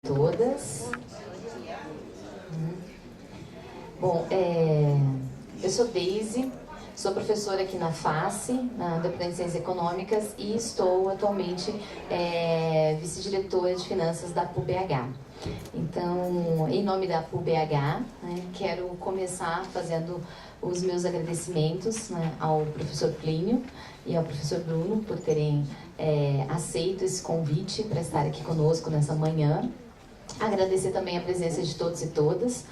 Todas. Bom, eu sou Deise, sou professora aqui na FACE, na Departamento de Ciências Econômicas, e estou atualmente vice-diretora de finanças da PUBH. Então, em nome da PUBH, quero começar fazendo os meus agradecimentos, ao professor Plínio e ao professor Bruno por terem aceito esse convite para estar aqui conosco nessa manhã. Agradecer também a presença de todos e todas.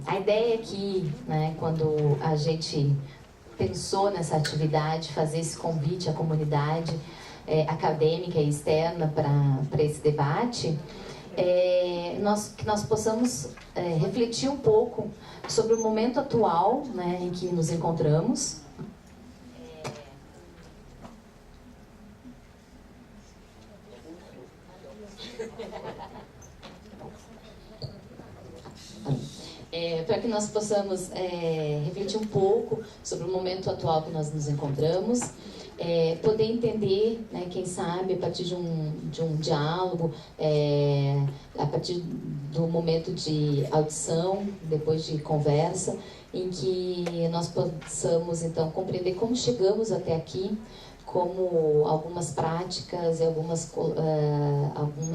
A ideia aqui, quando a gente pensou nessa atividade, fazer esse convite à comunidade acadêmica e externa para esse debate, que nós possamos refletir um pouco sobre o momento atual, em que nos encontramos. Para que nós possamos refletir um pouco sobre o momento atual que nós nos encontramos, poder entender, quem sabe, a partir de um diálogo, a partir do momento de audição, depois de conversa, em que nós possamos, então, compreender como chegamos até aqui, como algumas práticas e algumas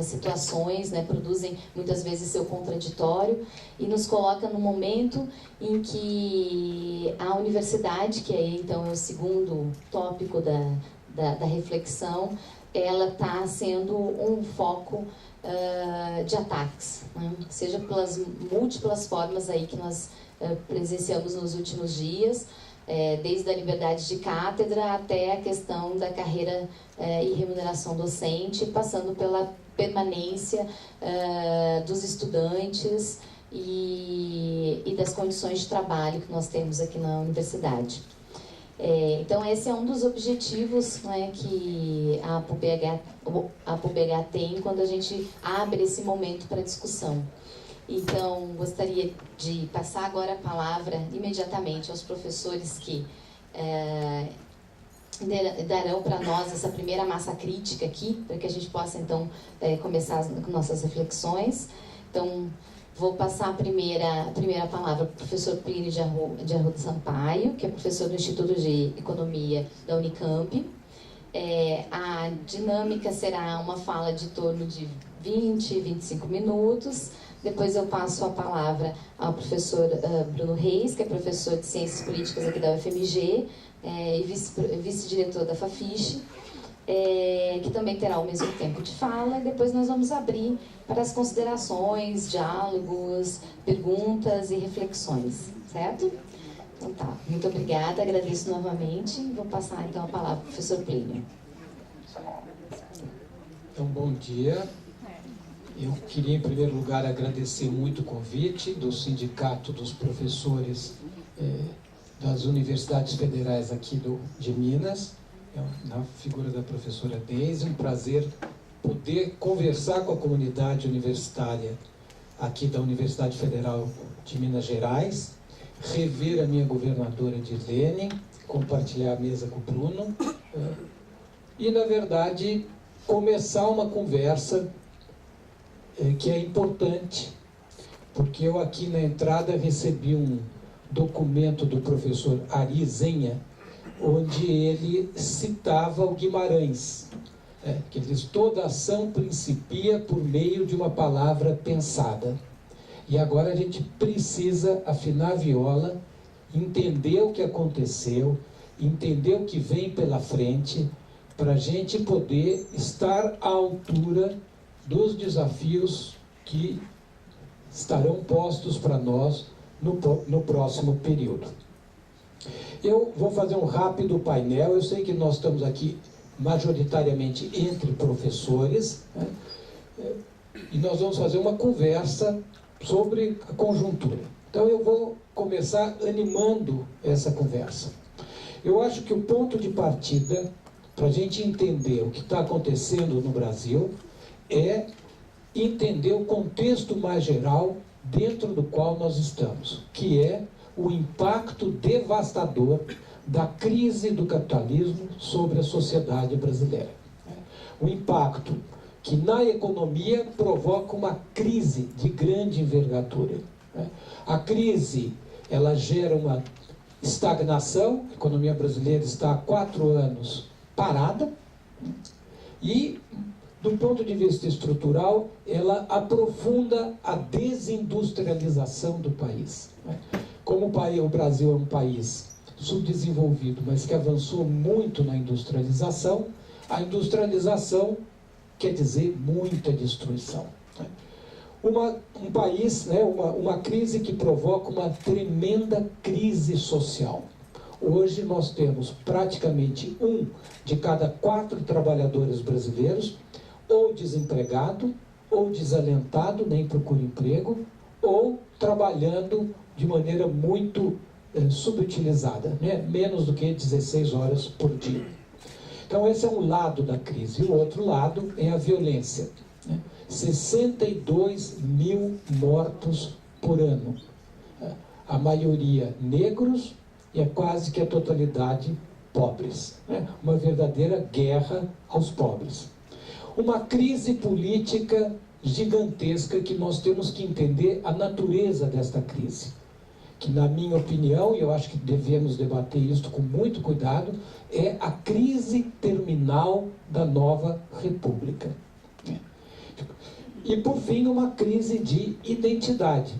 situações produzem muitas vezes seu contraditório e nos coloca no momento em que a universidade, que aí então é o segundo tópico da reflexão, ela está sendo um foco de ataques, seja pelas múltiplas formas aí que nós presenciamos nos últimos dias, desde a liberdade de cátedra até a questão da carreira e remuneração docente, passando pela permanência dos estudantes e das condições de trabalho que nós temos aqui na universidade. Então, esse é um dos objetivos que a PUBH tem quando a gente abre esse momento para discussão. Então, gostaria de passar agora a palavra imediatamente aos professores que darão para nós essa primeira massa crítica aqui, para que a gente possa, então, começar com nossas reflexões. Então, vou passar a primeira palavra para o professor Plínio de Arruda Sampaio, que é professor do Instituto de Economia da Unicamp. A dinâmica será uma fala de torno de 20, 25 minutos. Depois eu passo a palavra ao professor Bruno Reis, que é professor de Ciências Políticas aqui da UFMG e vice-diretor da FAFISH, que também terá o mesmo tempo de fala. E depois nós vamos abrir para as considerações, diálogos, perguntas e reflexões, certo? Então tá, muito obrigada, agradeço novamente. Vou passar então a palavra para o professor Plínio. Então, bom dia. Eu queria, em primeiro lugar, agradecer muito o convite do Sindicato dos Professores das Universidades Federais aqui de Minas, na figura da professora Deise. Um prazer poder conversar com a comunidade universitária aqui da Universidade Federal de Minas Gerais, rever a minha governadora Dirlene, compartilhar a mesa com o Bruno e, na verdade, começar uma conversa que é importante, porque eu aqui na entrada recebi um documento do professor Ari Zenha, onde ele citava o Guimarães, que ele diz: toda ação principia por meio de uma palavra pensada. E agora a gente precisa afinar a viola, entender o que aconteceu, entender o que vem pela frente, para a gente poder estar à altura dos desafios que estarão postos para nós no próximo período. Eu vou fazer um rápido painel. Eu sei que nós estamos aqui majoritariamente entre professores, e nós vamos fazer uma conversa sobre a conjuntura. Então eu vou começar animando essa conversa. Eu acho que o ponto de partida para a gente entender o que está acontecendo no Brasil é entender o contexto mais geral dentro do qual nós estamos, que é o impacto devastador da crise do capitalismo sobre a sociedade brasileira. O impacto que na economia provoca uma crise de grande envergadura. A crise, ela gera uma estagnação, a economia brasileira está há 4 anos parada, e, do ponto de vista estrutural, ela aprofunda a desindustrialização do país. Como o Brasil é um país subdesenvolvido, mas que avançou muito na industrialização, a industrialização quer dizer muita destruição. Um país, uma crise que provoca uma tremenda crise social. Hoje nós temos praticamente 1 de cada 4 trabalhadores brasileiros ou desempregado, ou desalentado, nem procura emprego, ou trabalhando de maneira muito subutilizada, menos do que 16 horas por dia. Então esse é um lado da crise. E o outro lado é a violência. 62 mil mortos por ano. A maioria negros e é quase que a totalidade pobres. Uma verdadeira guerra aos pobres. Uma crise política gigantesca que nós temos que entender a natureza desta crise. Que, na minha opinião, e eu acho que devemos debater isso com muito cuidado, é a crise terminal da nova república. E, por fim, uma crise de identidade.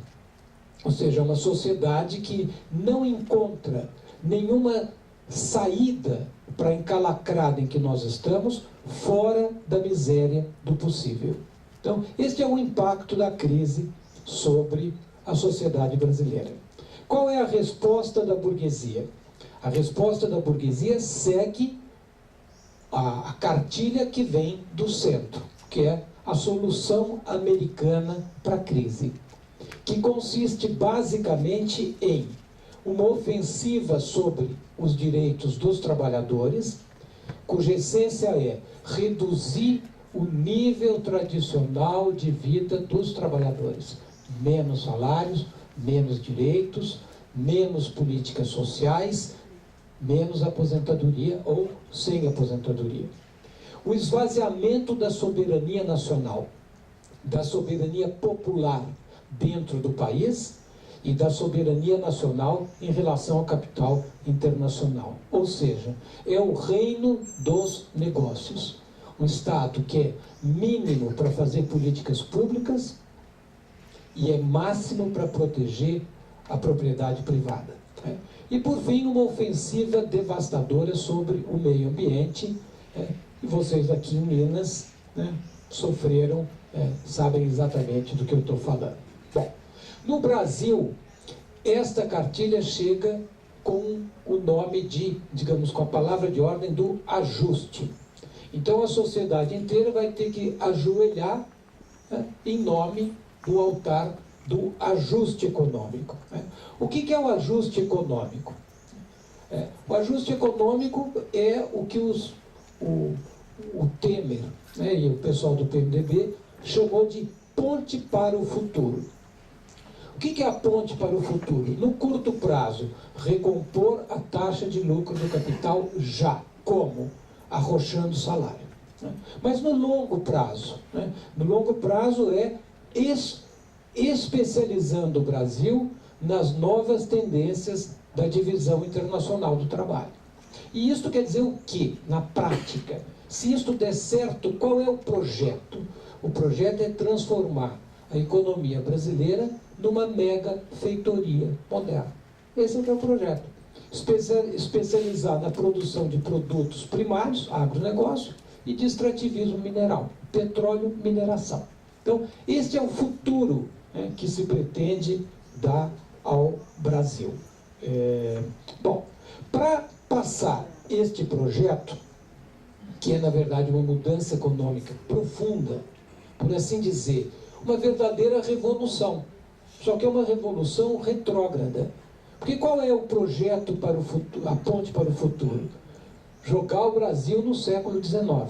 Ou seja, uma sociedade que não encontra nenhuma saída para a encalacrada em que nós estamos, fora da miséria do possível. Então, este é o impacto da crise sobre a sociedade brasileira. Qual é a resposta da burguesia? A resposta da burguesia segue a cartilha que vem do centro, que é a solução americana para a crise, que consiste basicamente em uma ofensiva sobre os direitos dos trabalhadores, cuja essência é reduzir o nível tradicional de vida dos trabalhadores. Menos salários, menos direitos, menos políticas sociais, menos aposentadoria ou sem aposentadoria. O esvaziamento da soberania nacional, da soberania popular dentro do país e da soberania nacional em relação ao capital internacional. Ou seja, é o reino dos negócios. Um Estado que é mínimo para fazer políticas públicas e é máximo para proteger a propriedade privada. E, por fim, uma ofensiva devastadora sobre o meio ambiente. E vocês aqui em Minas sofreram, sabem exatamente do que eu estou falando. Bom, no Brasil, esta cartilha chega com o nome de, digamos, com a palavra de ordem do ajuste. Então a sociedade inteira vai ter que ajoelhar em nome do altar do ajuste econômico. O que é o ajuste econômico? O ajuste econômico é o que o Temer e o pessoal do PMDB chamou de ponte para o futuro. O que é a ponte para o futuro? No curto prazo, recompor a taxa de lucro do capital já. Como? Arrochando o salário. Mas no longo prazo, no longo prazo é especializando o Brasil nas novas tendências da divisão internacional do trabalho. E isto quer dizer o quê? Na prática, se isto der certo, qual é o projeto? O projeto é transformar a economia brasileira numa mega feitoria moderna. Esse é o projeto. Especializar na produção de produtos primários, agronegócio, e de extrativismo mineral, petróleo, mineração. Então, este é o futuro que se pretende dar ao Brasil. Bom, para passar este projeto, que é, na verdade, uma mudança econômica profunda, por assim dizer, uma verdadeira revolução, só que é uma revolução retrógrada. Porque qual é o projeto para o futuro, a ponte para o futuro? Jogar o Brasil no século XIX,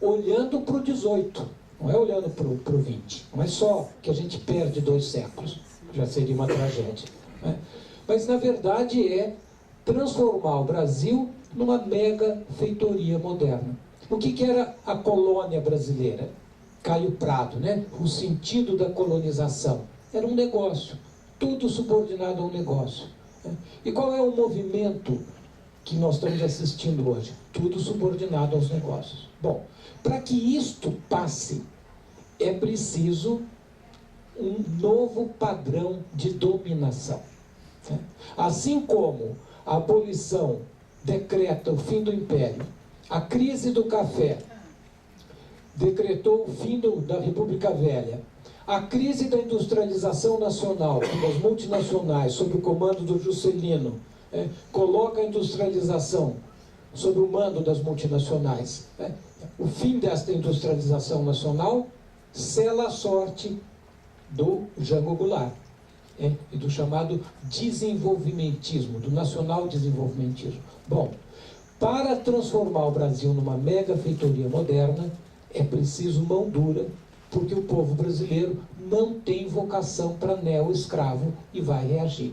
olhando para o XVIII, não é olhando para o XX. Não é só que a gente perde 2 séculos, já seria uma tragédia. Mas, na verdade, é transformar o Brasil numa mega feitoria moderna. O que era a colônia brasileira? Caio Prado, né? O sentido da colonização. Era um negócio, tudo subordinado a um negócio. Né? E qual é o movimento que nós estamos assistindo hoje? Tudo subordinado aos negócios. Bom, para que isto passe, é preciso um novo padrão de dominação. Né? Assim como a abolição decreta o fim do império, a crise do café decretou o fim da República Velha, a crise da industrialização nacional, das multinacionais, sob o comando do Juscelino, coloca a industrialização sob o mando das multinacionais. O fim desta industrialização nacional sela a sorte do Jango Goulart, e do chamado desenvolvimentismo, do nacional desenvolvimentismo. Bom, para transformar o Brasil numa mega feitoria moderna, é preciso mão dura, porque o povo brasileiro não tem vocação para neo-escravo e vai reagir.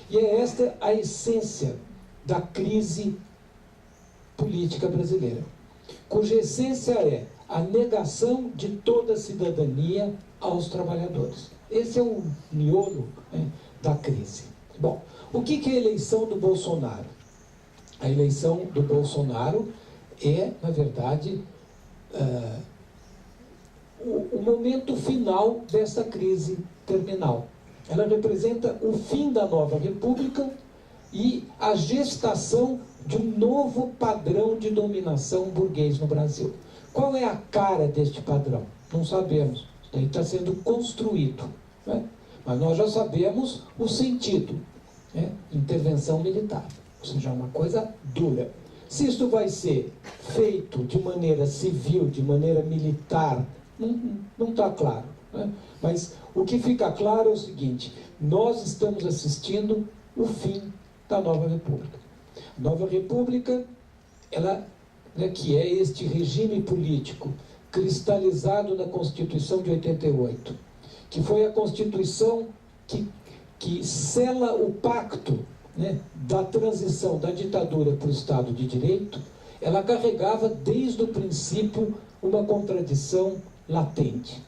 E é esta a essência da crise política brasileira, cuja essência é a negação de toda cidadania aos trabalhadores. Esse é o miolo da crise. Bom, o que é a eleição do Bolsonaro? A eleição do Bolsonaro é, na verdade, o momento final dessa crise terminal. Ela representa o fim da nova república e a gestação de um novo padrão de dominação burguês no Brasil. Qual é a cara deste padrão? Não sabemos. Ele está sendo construído. Né? Mas nós já sabemos o sentido. Intervenção militar. Ou seja, uma coisa dura. Se isso vai ser feito de maneira civil, de maneira militar, não está claro. Né? Mas o que fica claro é o seguinte: nós estamos assistindo o fim da Nova República. A Nova República, ela, que é este regime político cristalizado na Constituição de 88, que foi a Constituição que sela o pacto, da transição da ditadura para o Estado de Direito. Ela carregava desde o princípio uma contradição latente,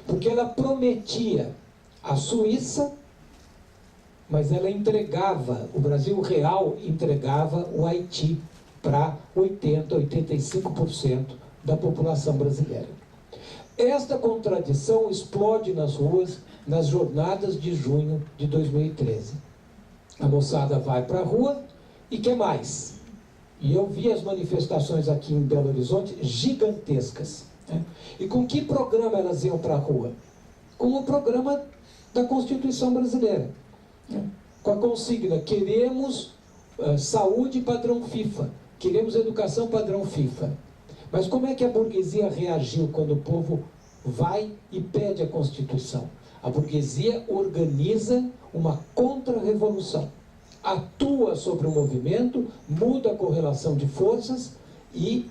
porque ela prometia a Suíça, mas ela entregava, o Brasil real entregava o Haiti para 85% da população brasileira. Esta contradição explode nas ruas nas jornadas de junho de 2013. A moçada vai para a rua e quer mais. E eu vi as manifestações aqui em Belo Horizonte gigantescas. E com que programa elas iam para a rua? Com o programa da Constituição brasileira. Com a consigna: queremos saúde padrão FIFA, queremos educação padrão FIFA. Mas como é que a burguesia reagiu quando o povo vai e pede a Constituição? A burguesia organiza uma contra-revolução, atua sobre o movimento, muda a correlação de forças e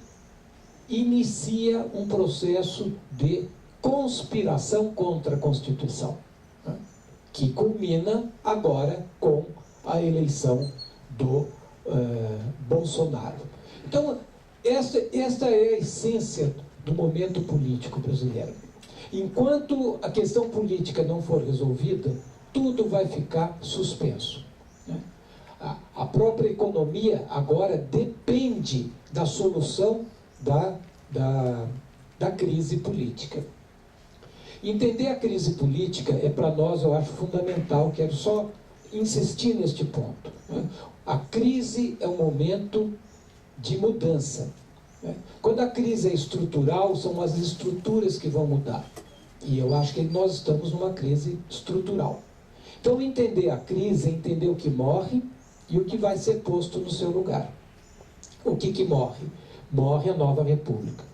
inicia um processo de conspiração contra a Constituição, que culmina agora com a eleição do Bolsonaro. Então, esta é a essência do momento político brasileiro. Enquanto a questão política não for resolvida, tudo vai ficar suspenso. A própria economia agora depende da solução da crise política. Entender a crise política é, para nós, eu acho fundamental. Quero só insistir neste ponto. A crise é um momento de mudança. Quando a crise é estrutural, são as estruturas que vão mudar. E eu acho que nós estamos numa crise estrutural. Então, entender a crise é entender o que morre e o que vai ser posto no seu lugar. O que morre? Morre a Nova República.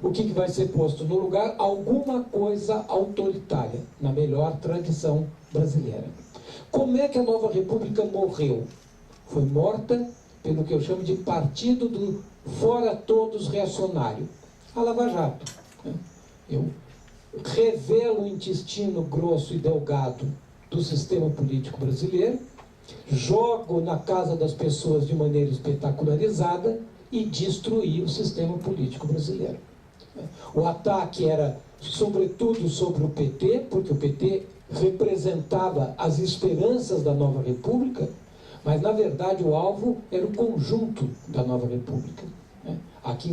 O que vai ser posto no lugar? Alguma coisa autoritária, na melhor tradição brasileira. Como é que a Nova República morreu? Foi morta pelo que eu chamo de partido do fora todos reacionário, a Lava Jato. Eu revelo o intestino grosso e delgado do sistema político brasileiro, jogo na casa das pessoas de maneira espetacularizada e destruir o sistema político brasileiro. O ataque era, sobretudo, sobre o PT, porque o PT representava as esperanças da nova república, mas, na verdade, o alvo era o conjunto da nova república. Aqui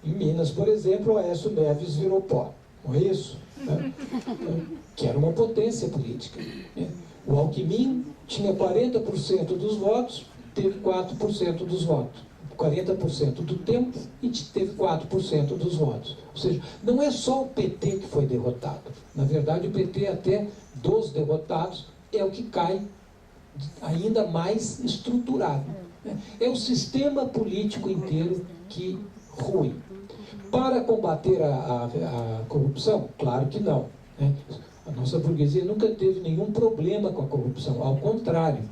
em Minas, por exemplo, o Aécio Neves virou pó, não é isso? Que era uma potência política. O Alckmin tinha 40% dos votos, teve 4% dos votos. 40% do tempo e teve 4% dos votos. Ou seja, não é só o PT que foi derrotado. Na verdade, o PT, até dos derrotados, é o que cai ainda mais estruturado. É o sistema político inteiro que rui. Para combater a corrupção? Claro que não. A nossa burguesia nunca teve nenhum problema com a corrupção. Ao contrário,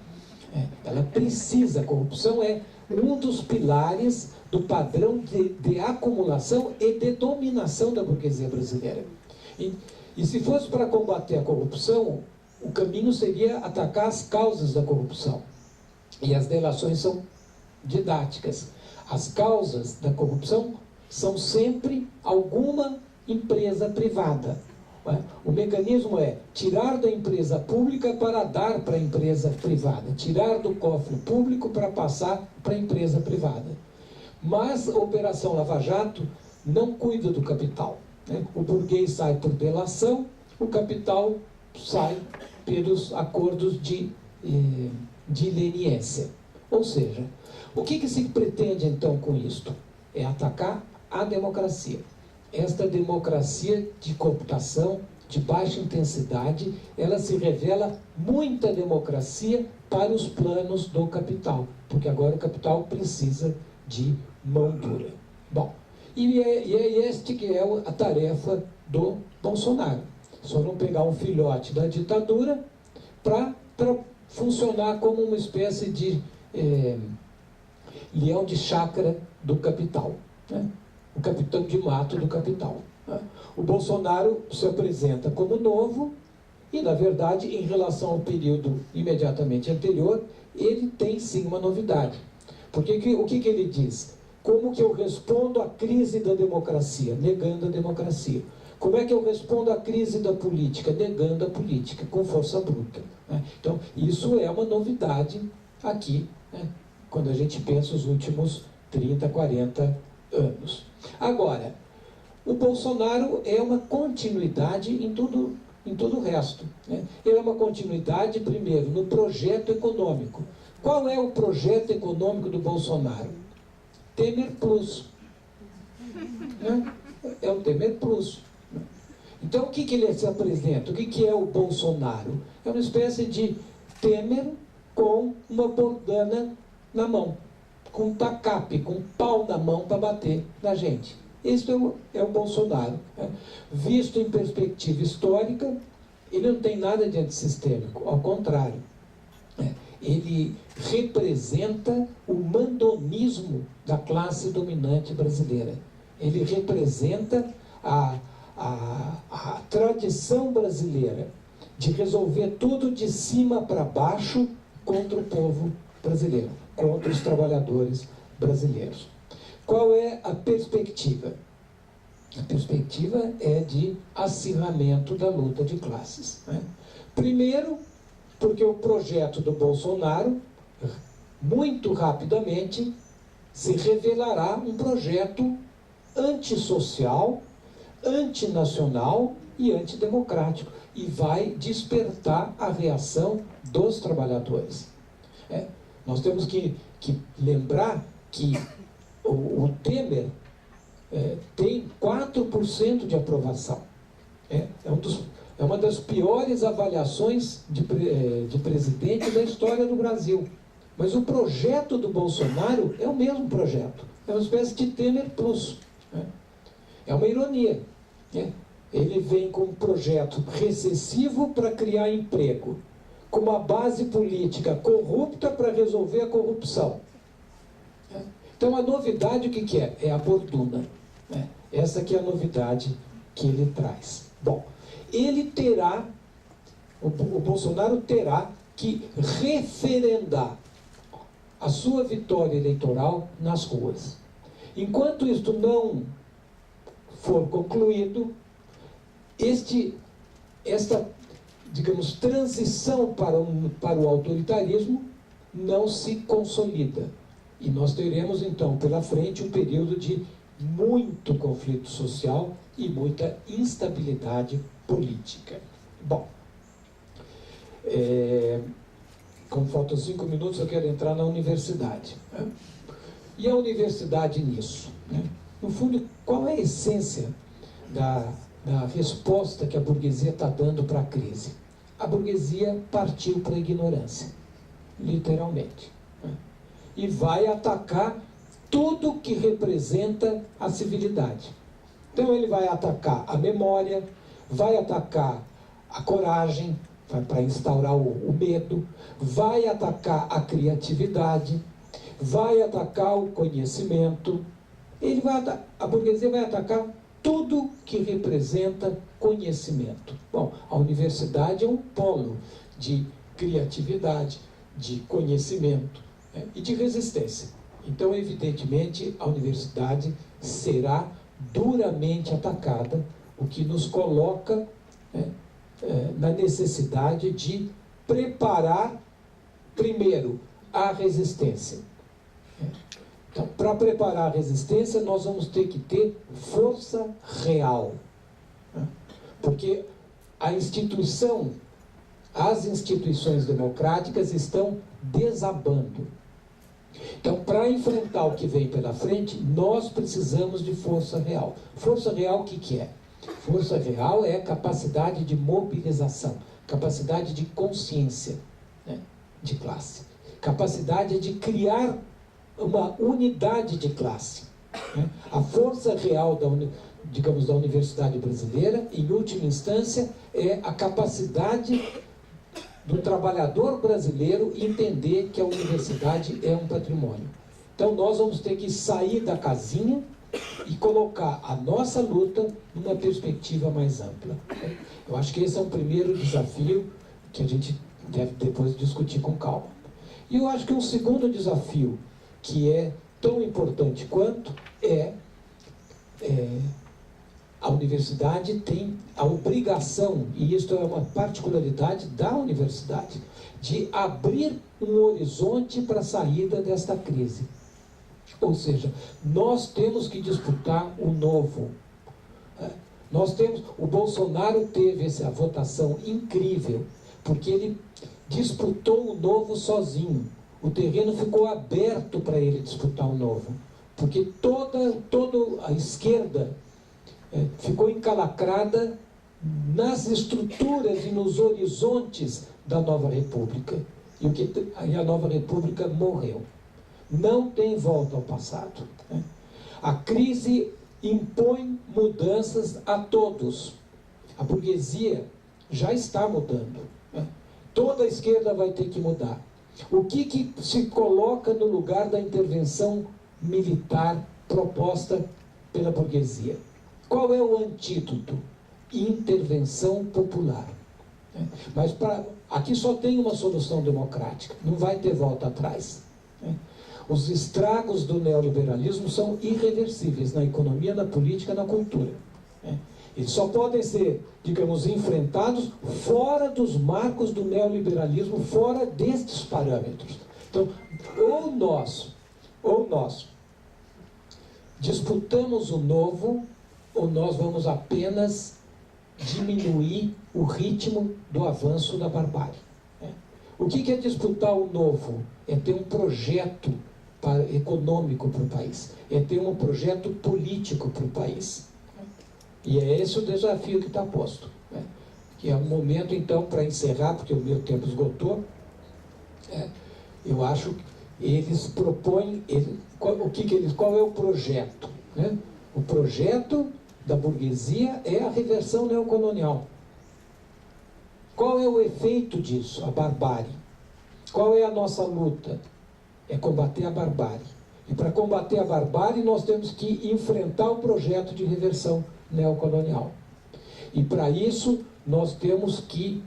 ela precisa. A corrupção é um dos pilares do padrão de acumulação e de dominação da burguesia brasileira. E se fosse para combater a corrupção, o caminho seria atacar as causas da corrupção. E as delações são didáticas. As causas da corrupção são sempre alguma empresa privada. O mecanismo é tirar da empresa pública para dar para a empresa privada, tirar do cofre público para passar para a empresa privada. Mas a Operação Lava Jato não cuida do capital. O burguês sai por delação, o capital sai pelos acordos de leniência. Ou seja, o que se pretende então com isto? É atacar a democracia. Esta democracia de cooptação, de baixa intensidade, ela se revela muita democracia para os planos do capital, porque agora o capital precisa de mão dura. Bom, e é este que é a tarefa do Bolsonaro. Só não pegar um filhote da ditadura para funcionar como uma espécie de leão de chácara do capital, o capitão de mato do capital. O Bolsonaro se apresenta como novo e, na verdade, em relação ao período imediatamente anterior, ele tem sim uma novidade. Porque o que ele diz? Como que eu respondo à crise da democracia? Negando a democracia. Como é que eu respondo à crise da política? Negando a política, com força bruta. Então, isso é uma novidade aqui, quando a gente pensa os últimos 30, 40 anos. Agora, o Bolsonaro é uma continuidade em tudo o resto. Ele é uma continuidade, primeiro, no projeto econômico. Qual é o projeto econômico do Bolsonaro? Temer Plus. É o Temer Plus. Então, o que ele se apresenta? O que é o Bolsonaro? É uma espécie de Temer com uma bordana na mão, com um tacape, com um pau na mão para bater na gente. Isso é o Bolsonaro. Visto em perspectiva histórica, ele não tem nada de antissistêmico, ao contrário. Ele representa o mandonismo da classe dominante brasileira. Ele representa a tradição brasileira de resolver tudo de cima para baixo contra o povo brasileiro, contra os trabalhadores brasileiros. Qual é a perspectiva? A perspectiva é de acirramento da luta de classes. Primeiro, porque o projeto do Bolsonaro, muito rapidamente, se revelará um projeto antissocial, antinacional e antidemocrático, e vai despertar a reação dos trabalhadores. Nós temos que lembrar que o Temer tem 4% de aprovação. É uma das piores avaliações de presidente da história do Brasil. Mas o projeto do Bolsonaro é o mesmo projeto. É uma espécie de Temer Plus. É uma ironia. Ele vem com um projeto recessivo para criar emprego, com uma base política corrupta para resolver a corrupção. Então, a novidade, o que é? É a borduna. Essa que é a novidade que ele traz. Bom, o Bolsonaro terá que referendar a sua vitória eleitoral nas ruas. Enquanto isto não for concluído, esta, digamos, transição para o autoritarismo não se consolida. E nós teremos, então, pela frente um período de muito conflito social e muita instabilidade política. Bom, como faltam 5 minutos, eu quero entrar na universidade. Né? E a universidade nisso? Né? No fundo, qual é a essência da resposta que a burguesia está dando para a crise? A burguesia partiu para a ignorância, literalmente. Né? E vai atacar tudo que representa a civilidade. Então ele vai atacar a memória, vai atacar a coragem, para instaurar o medo, vai atacar a criatividade, vai atacar o conhecimento. A burguesia vai atacar tudo que representa conhecimento. Bom, a universidade é um polo de criatividade, de conhecimento, né, e de resistência. Então, evidentemente, a universidade será duramente atacada, o que nos coloca, né, na necessidade de preparar, primeiro, a resistência. Então, para preparar a resistência, nós vamos ter que ter força real. Porque as instituições democráticas estão desabando. Então, para enfrentar o que vem pela frente, nós precisamos de força real. Força real, o que é? Força real é capacidade de mobilização, capacidade de consciência, né, de classe, capacidade de criar uma unidade de classe. Né? A força real da universidade brasileira, em última instância, é a capacidade do trabalhador brasileiro entender que a universidade é um patrimônio. Então nós vamos ter que sair da casinha e colocar a nossa luta numa perspectiva mais ampla. Eu acho que esse é um primeiro desafio que a gente deve depois discutir com calma. E eu acho que um segundo desafio, que é tão importante quanto, a universidade tem a obrigação, e isto é uma particularidade da universidade, de abrir um horizonte para a saída desta crise. Ou seja, nós temos que disputar o novo. O Bolsonaro teve essa votação incrível, porque ele disputou o novo sozinho. O terreno ficou aberto para ele disputar o novo, porque toda a esquerda ficou encalacrada nas estruturas e nos horizontes da nova república. E a nova república morreu. Não tem volta ao passado. A crise impõe mudanças a todos. A burguesia já está mudando. Toda a esquerda vai ter que mudar. O que se coloca no lugar da intervenção militar proposta pela burguesia? Qual é o antídoto? Intervenção popular. Mas aqui só tem uma solução democrática, não vai ter volta atrás. Os estragos do neoliberalismo são irreversíveis na economia, na política, na cultura. Eles só podem ser, digamos, enfrentados fora dos marcos do neoliberalismo, fora destes parâmetros. Então, ou nós disputamos o novo, ou nós vamos apenas diminuir o ritmo do avanço da barbárie. O que é disputar o novo? É ter um projeto econômico para o país, é ter um projeto político para o país. E é esse o desafio que está posto. Que é o momento, então, para encerrar, porque o meu tempo esgotou, eu acho que eles propõem, qual é o projeto? O projeto da burguesia é a reversão neocolonial. Qual é o efeito disso? A barbárie. Qual é a nossa luta? É combater a barbárie. E para combater a barbárie, nós temos que enfrentar o projeto de reversão neocolonial. E para isso, nós temos que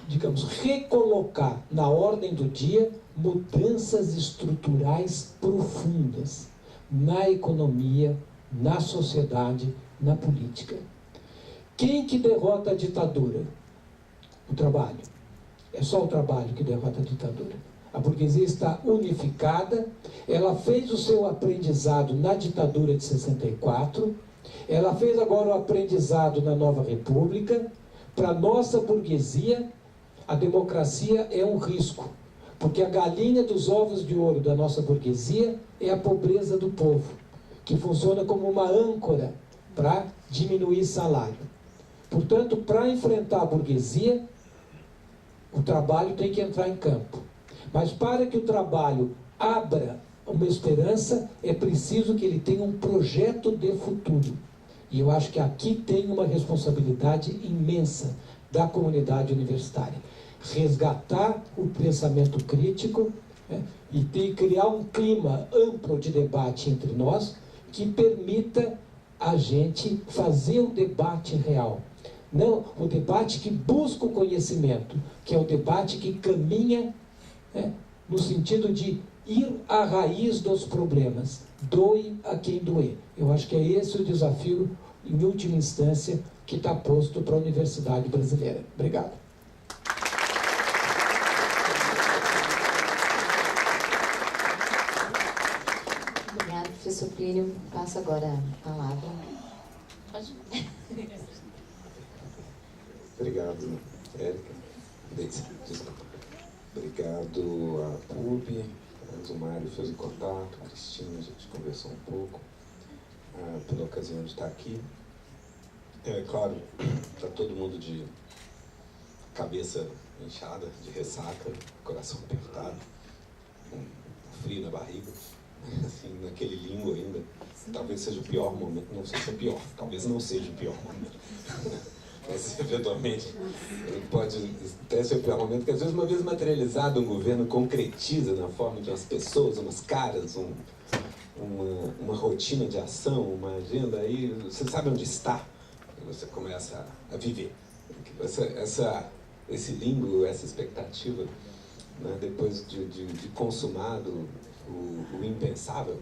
digamos, recolocar na ordem do dia mudanças estruturais profundas na economia, na sociedade, na política. Quem que derrota a ditadura? O trabalho. É só o trabalho que derrota a ditadura. A burguesia está unificada, ela fez o seu aprendizado na ditadura de 64, ela fez agora o aprendizado na Nova República. Para a nossa burguesia, a democracia é um risco, porque a galinha dos ovos de ouro da nossa burguesia é a pobreza do povo, que funciona como uma âncora para diminuir salário. Portanto, para enfrentar a burguesia, o trabalho tem que entrar em campo. Mas para que o trabalho abra uma esperança, é preciso que ele tenha um projeto de futuro. E eu acho que aqui tem uma responsabilidade imensa da comunidade universitária. Resgatar o pensamento crítico, né, e criar um clima amplo de debate entre nós que permita a gente fazer um debate real. Não o debate que busca o conhecimento, que é o debate que caminha, né, no sentido de ir à raiz dos problemas. Doe a quem doer. Eu acho que é esse o desafio, em última instância, que está posto para a universidade brasileira. Obrigado. Obrigada, professor Plínio. Passo agora a palavra. Pode. Obrigado, Érica. Desculpa. Obrigado a PUB, o Mário fez o contato, a Cristina, a gente conversou um pouco, pela ocasião de estar aqui. É claro, está todo mundo de cabeça inchada, de ressaca, coração apertado, com frio na barriga, assim, naquele limbo ainda. Talvez seja o pior momento, não sei se é pior, talvez não seja o pior momento. Mas, eventualmente, pode até ser o pior momento, porque às vezes, uma vez materializado, um governo concretiza na forma de umas pessoas, umas caras, uma rotina de ação, uma agenda, aí você sabe onde está, e você começa a viver. Esse limbo, essa expectativa, né, depois de consumado o impensável,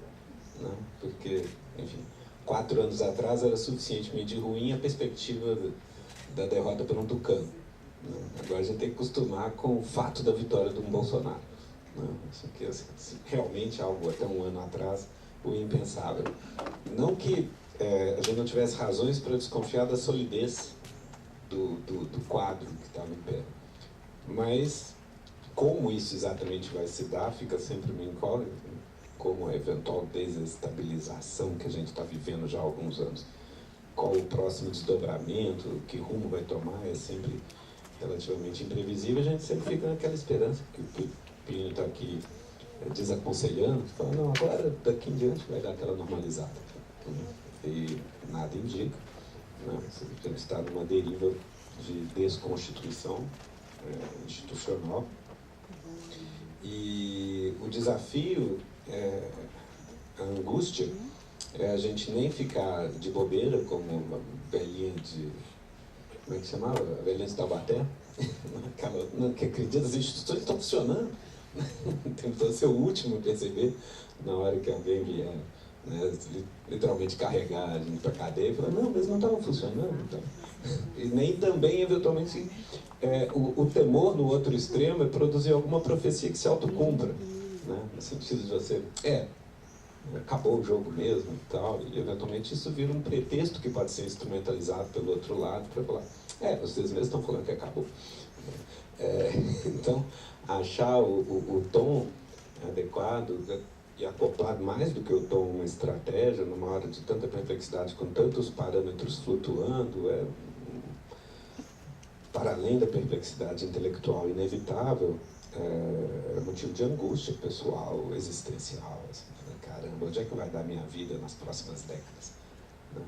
né, porque, enfim, 4 anos atrás era suficientemente ruim a perspectiva da derrota por um tucano. Né? Agora a gente tem que acostumar com o fato da vitória de um Bolsonaro. Né? Isso aqui é realmente algo até um ano atrás, o impensável. Não que a gente não tivesse razões para desconfiar da solidez do quadro que estava em pé. Mas como isso exatamente vai se dar, fica sempre uma incógnita, como a eventual desestabilização que a gente está vivendo já há alguns anos. Qual o próximo desdobramento, que rumo vai tomar, é sempre relativamente imprevisível. A gente sempre fica naquela esperança, que o Plínio está aqui desaconselhando, fala, não, agora daqui em diante vai dar aquela normalizada. E nada indica, né? A gente está numa deriva de desconstituição institucional. E o desafio, a angústia, é a gente nem ficar de bobeira, como uma velhinha de... Como é que chamava? A velhinha de Taubaté. Que acredita que as instituições estão funcionando. Tem que ser o último a perceber, na hora que alguém vier, né, literalmente carregar a gente para a cadeia e falar, não, mas não estavam funcionando. Então. E nem também, eventualmente, o temor no outro extremo é produzir alguma profecia que se autocumpra. Né? No sentido de você... acabou o jogo mesmo e tal, e eventualmente isso vira um pretexto que pode ser instrumentalizado pelo outro lado para falar, vocês mesmos estão falando que acabou. Então, achar o tom adequado e acoplar mais do que o tom uma estratégia, numa hora de tanta perplexidade, com tantos parâmetros flutuando, para além da perplexidade intelectual inevitável, é motivo de angústia pessoal, existencial. Assim, caramba, onde é que vai dar minha vida nas próximas décadas? Né?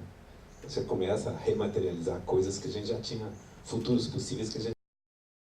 Você começa a rematerializar coisas que a gente já tinha, futuros possíveis que a gente